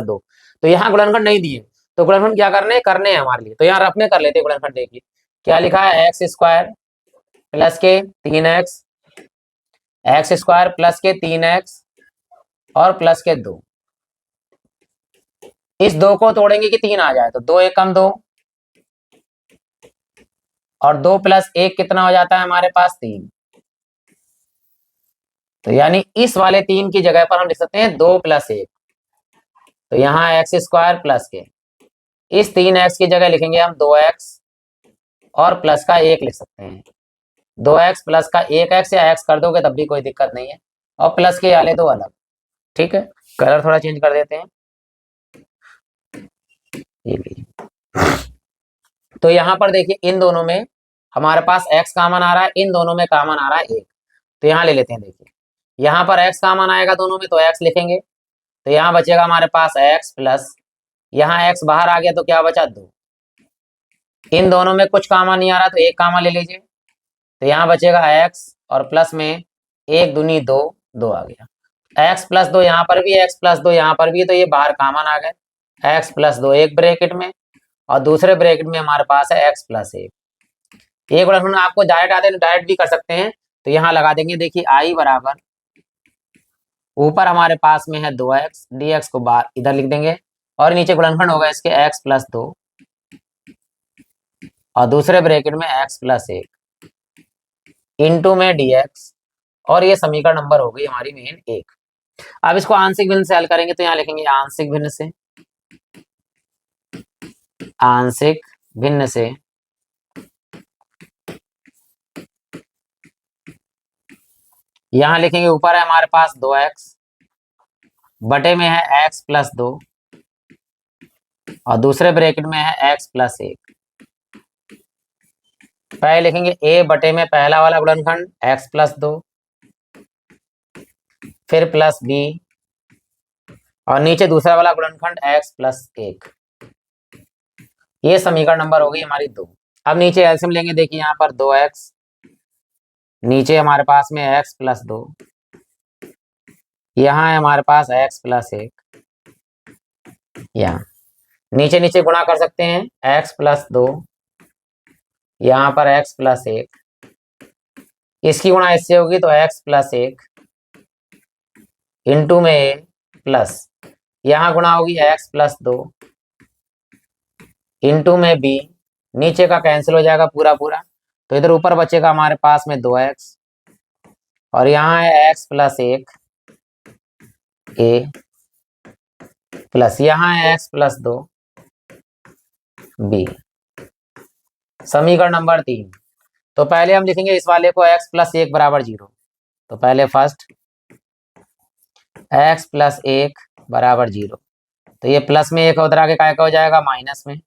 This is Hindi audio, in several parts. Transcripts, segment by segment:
2। तो यहाँ गुणनखंड नहीं दिए, तो गुणनखंड क्या करने हैं हमारे लिए, तो यहाँ रफ में कर लेते हैं गुणनखंड। देखिए क्या लिखा है, एक्स स्क्वायर प्लस के 3x, एक्स स्क्वायर प्लस के 3x और प्लस के 2। इस 2 को तोड़ेंगे कि 3 आ जाए, तो 2 एकम 2 और 2 प्लस 1 कितना हो जाता है हमारे पास 3। तो यानी इस वाले 3 की जगह पर हम लिख सकते हैं 2 प्लस 1। तो यहाँ एक्स स्क्वायर प्लस के, इस 3x की जगह लिखेंगे हम 2x और प्लस का 1 लिख सकते हैं। 2x प्लस का 1x या x कर दोगे तब भी कोई दिक्कत नहीं है, और प्लस के वाले 2 अलग। ठीक है, कलर थोड़ा चेंज कर देते हैं, ये लीजिए। तो यहाँ पर देखिए इन दोनों में हमारे पास x कॉमन आ रहा है, इन दोनों में कॉमन आ रहा है 1। तो यहाँ ले लेते हैं। देखिए यहाँ पर x कॉमन आएगा दोनों में, तो x लिखेंगे। तो यहाँ बचेगा हमारे पास x प्लस, यहाँ x बाहर आ गया तो क्या बचा 2। इन दोनों में कुछ कॉमन नहीं आ रहा, तो 1 कॉमन ले लीजिए। तो यहाँ बचेगा x और प्लस में 1 दूनी 2, 2 आ गया। x प्लस 2 यहाँ पर भी, x प्लस 2 यहाँ पर भी, तो ये बाहर कॉमन आ गए। x प्लस 2 एक ब्रैकेट में और दूसरे ब्रैकेट में हमारे पास है x प्लस 1। एक गुणनखंड आपको डायरेक्ट आते हैं, डायरेक्ट भी कर सकते हैं। तो यहाँ लगा देंगे, देखिए i बराबर, ऊपर हमारे पास में है 2x, dx को बाहर इधर लिख देंगे और नीचे गुणनखंड होगा इसके x प्लस 2 और दूसरे ब्रैकेट में x प्लस 1 इंटू में dx, और ये समीकरण नंबर हो गई हमारी मेन 1। अब इसको आंशिक भिन्न से हल करेंगे, तो यहाँ लिखेंगे आंशिक भिन्न से, आंशिक भिन्न से यहाँ लिखेंगे ऊपर है हमारे पास 2x, बटे में है x प्लस 2 और दूसरे ब्रैकेट में है x प्लस 1। पहले लिखेंगे a बटे में पहला वाला गुणनखंड x प्लस 2, फिर प्लस b और नीचे दूसरा वाला गुणनखंड x प्लस 1। ये समीकरण नंबर हो गई हमारी 2। अब नीचे एलसीएम लेंगे, देखिए यहाँ पर 2x, नीचे हमारे पास में x प्लस 2, यहाँ है हमारे पास x प्लस 1, यहाँ नीचे नीचे गुणा कर सकते हैं, x प्लस 2 यहाँ पर x प्लस 1, इसकी गुणा इससे होगी तो x प्लस 1 इंटू में a प्लस, यहाँ गुणा होगी x प्लस 2 इंटू में b, नीचे का कैंसिल हो जाएगा पूरा पूरा, तो इधर ऊपर बचेगा हमारे पास में 2x और यहाँ है x प्लस 1 a प्लस, यहाँ है x प्लस 2 b। समीकरण नंबर 3। तो पहले हम लिखेंगे इस वाले को x प्लस 1 बराबर 0। तो पहले फर्स्ट x प्लस 1 बराबर 0, तो ये प्लस में 1 उधर आके क्या हो जाएगा माइनस में,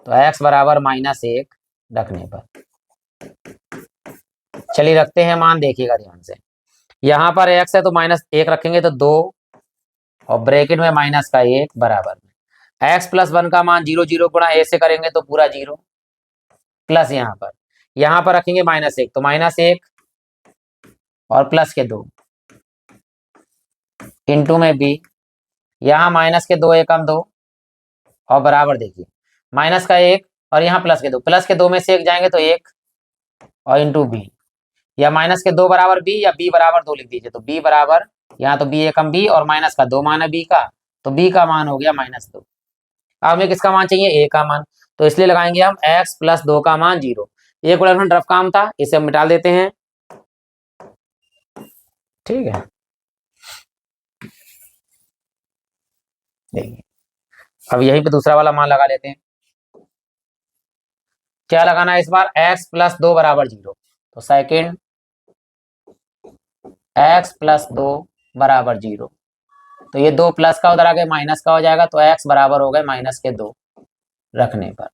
तो x बराबर -1 रखने पर, चलिए रखते हैं मान, देखिएगा ध्यान से। यहाँ पर x है तो -1 रखेंगे तो 2 और ब्रैकेट में माइनस का 1 बराबर में x प्लस 1 का मान 0 0 गुणा a से करेंगे तो पूरा 0 प्लस, यहाँ पर रखेंगे -1 तो -1 और प्लस के 2 इंटू में b, यहाँ माइनस के 2 एकम 2 और बराबर, देखिए माइनस का 1 और यहाँ प्लस के 2, प्लस के 2 में से 1 जाएंगे तो 1 और इंटू b, या माइनस के 2 बराबर b या b बराबर 2 लिख दीजिए। तो b बराबर, यहाँ तो b एकम b और माइनस का 2 मान है b का, तो b का मान हो गया -2। अब हमें किसका मान चाहिए, a का मान, तो इसलिए लगाएंगे हम x प्लस 2 का मान 0। ये गुणनखंड रफ काम था, इसे हम मिटा देते हैं। ठीक है, देखिए अब यहीं पे दूसरा वाला मान लगा लेते हैं। क्या लगाना है इस बार, x प्लस 2 बराबर 0, तो सेकेंड x प्लस 2 बराबर 0, तो ये 2 प्लस का उधर आगे माइनस का हो जाएगा, तो x बराबर हो गए -2 रखने पर।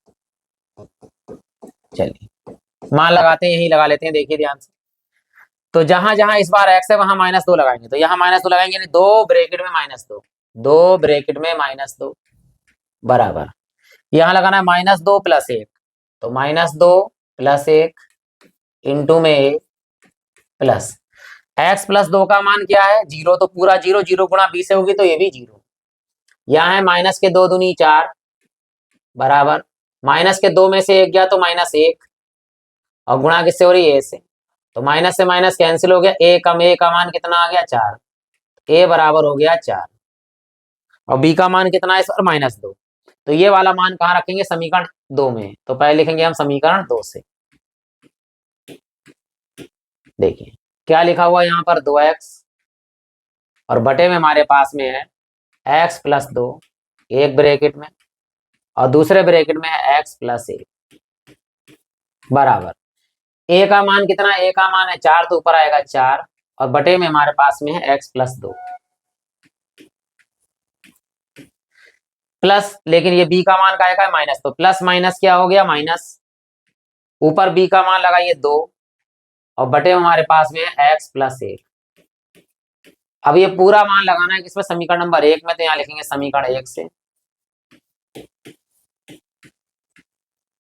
चलिए मान लगाते हैं, यही लगा लेते हैं, देखिए ध्यान से। तो जहां जहां इस बार x है वहां -2 लगाएंगे, तो यहाँ -2 लगाएंगे, यानी 2 ब्रैकेट में -2, 2 ब्रैकेट में -2 बराबर, यहाँ लगाना है -2 प्लस 1, तो -2 प्लस 1 इंटू में a प्लस, x प्लस 2 का मान क्या है 0, तो पूरा 0 0 गुणा b से होगी तो ये भी 0, यहाँ है माइनस के 2 दूनी 4 बराबर माइनस के 2 में से 1 गया तो -1 और गुणा किससे हो रही है, ए से। तो माइनस से माइनस कैंसिल हो गया, ए का मान कितना आ गया 4, ए बराबर हो गया 4 और बी का मान कितना है सर -2। तो ये वाला मान कहाँ रखेंगे, समीकरण 2 में। तो पहले लिखेंगे हम समीकरण 2 से। देखिए क्या लिखा हुआ यहाँ पर 2x और बटे में हमारे पास में है x + 2 एक ब्रैकेट में और दूसरे ब्रैकेट में है x + 1 बराबर a का मान कितना है, a का मान है 4 तो ऊपर आएगा 4 और बटे में हमारे पास में है x + 2 प्लस, लेकिन ये b का मान का है माइनस, तो प्लस माइनस क्या हो गया माइनस, ऊपर b का मान लगाइए 2 और बटे में हमारे पास में है x + 1। अब ये पूरा मान लगाना है किसमें, समीकरण नंबर 1 में। तो यहाँ लिखेंगे समीकरण 1 से,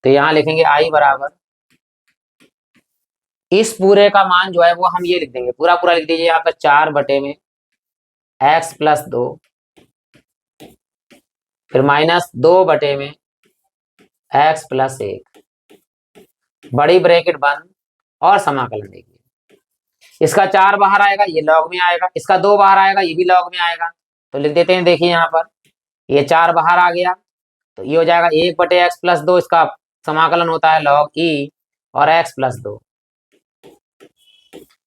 तो यहाँ लिखेंगे i बराबर इस पूरे का मान जो है वो हम ये लिख देंगे, पूरा पूरा लिख दीजिए यहाँ पर 4 बटे में x + 2 फिर -2 बटे में x + 1 बड़ी ब्रैकेट बंद और समाकलन देखिए, इसका 4 बाहर आएगा ये लॉग में आएगा, इसका 2 बाहर आएगा ये भी लॉग में आएगा। तो लिख देते हैं, देखिए यहाँ पर ये 4 बाहर आ गया तो ये हो जाएगा 1 बटे x + 2, इसका समाकलन होता है log e और x + 2,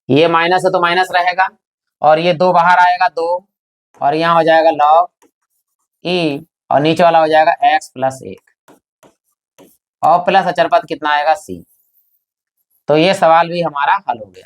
ये माइनस है तो माइनस रहेगा और ये 2 बाहर आएगा 2 और यहाँ हो जाएगा log e और नीचे वाला हो जाएगा x + 1 और प्लस अचर पद कितना आएगा c। तो ये सवाल भी हमारा हल हो गया।